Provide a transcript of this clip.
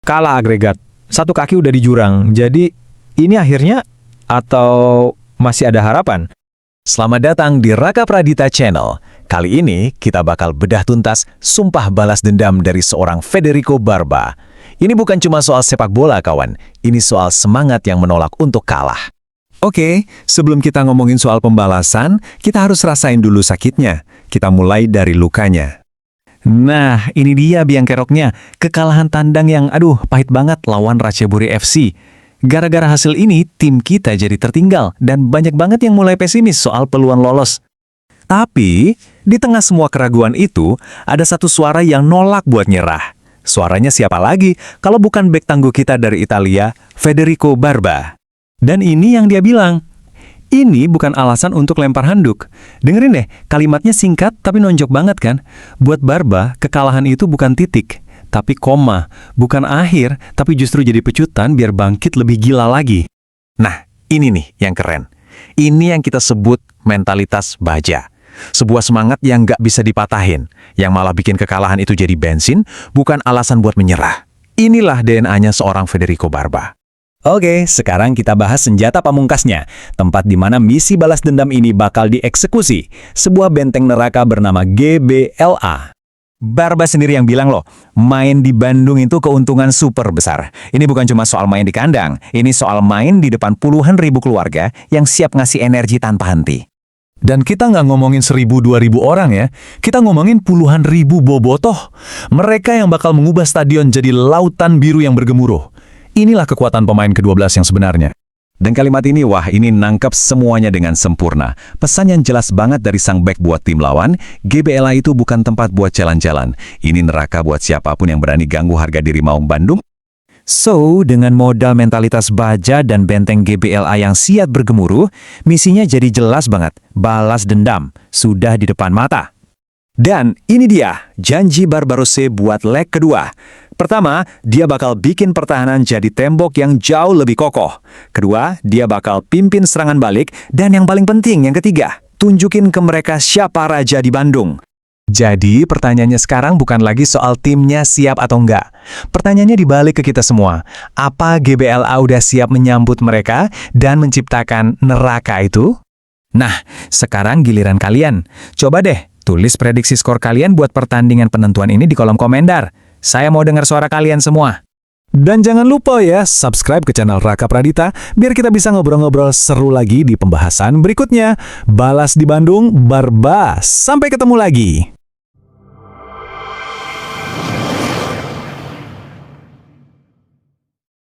Kalah agregat. Satu kaki udah di jurang. Jadi, ini akhirnya atau masih ada harapan? Selamat datang di Raka Pradita Channel. Kali ini kita bakal bedah tuntas sumpah balas dendam dari seorang Federico Barba. Ini bukan cuma soal sepak bola, kawan. Ini soal semangat yang menolak untuk kalah. Oke, sebelum kita ngomongin soal pembalasan, kita harus rasain dulu sakitnya. Kita mulai dari lukanya. Nah, ini dia biang keroknya. Kekalahan tandang yang, pahit banget lawan Ratchaburi FC. Gara-gara hasil ini, tim kita jadi tertinggal dan banyak banget yang mulai pesimis soal peluang lolos. Tapi, di tengah semua keraguan itu, ada satu suara yang nolak buat nyerah. Suaranya siapa lagi kalau bukan bek tangguh kita dari Italia, Federico Barba. Dan ini yang dia bilang. Ini bukan alasan untuk lempar handuk. Dengerin deh, kalimatnya singkat tapi nonjok banget kan? Buat Barba, kekalahan itu bukan titik, tapi koma. Bukan akhir, tapi justru jadi pecutan biar bangkit lebih gila lagi. Nah, ini nih yang keren. Ini yang kita sebut mentalitas baja. Sebuah semangat yang nggak bisa dipatahin, yang malah bikin kekalahan itu jadi bensin, bukan alasan buat menyerah. Inilah DNA-nya seorang Federico Barba. Oke, sekarang kita bahas senjata pamungkasnya, tempat di mana misi balas dendam ini bakal dieksekusi, sebuah benteng neraka bernama GBLA. Barba sendiri yang bilang loh, main di Bandung itu keuntungan super besar. Ini bukan cuma soal main di kandang, ini soal main di depan puluhan ribu keluarga yang siap ngasih energi tanpa henti. Dan kita nggak ngomongin 1.000-2.000 orang ya, kita ngomongin puluhan ribu bobotoh. Mereka yang bakal mengubah stadion jadi lautan biru yang bergemuruh. Inilah kekuatan pemain ke-12 yang sebenarnya. Dan kalimat ini, ini nangkep semuanya dengan sempurna. Pesan yang jelas banget dari sang bek buat tim lawan, GBLA itu bukan tempat buat jalan-jalan. Ini neraka buat siapapun yang berani ganggu harga diri Maung Bandung. So, dengan modal mentalitas baja dan benteng GBLA yang siap bergemuruh, misinya jadi jelas banget. Balas dendam, sudah di depan mata. Dan ini dia, janji Barbarossa buat leg kedua. Pertama, dia bakal bikin pertahanan jadi tembok yang jauh lebih kokoh. Kedua, dia bakal pimpin serangan balik. Dan yang paling penting, yang ketiga, tunjukin ke mereka siapa raja di Bandung. Jadi, pertanyaannya sekarang bukan lagi soal timnya siap atau enggak. Pertanyaannya dibalik ke kita semua. Apa GBLA udah siap menyambut mereka dan menciptakan neraka itu? Nah, sekarang giliran kalian. Coba deh, tulis prediksi skor kalian buat pertandingan penentuan ini di kolom komentar. Saya mau dengar suara kalian semua. Dan jangan lupa ya, subscribe ke channel Raka Pradita, biar kita bisa ngobrol-ngobrol seru lagi di pembahasan berikutnya. Balas di Bandung, Barba. Sampai ketemu lagi.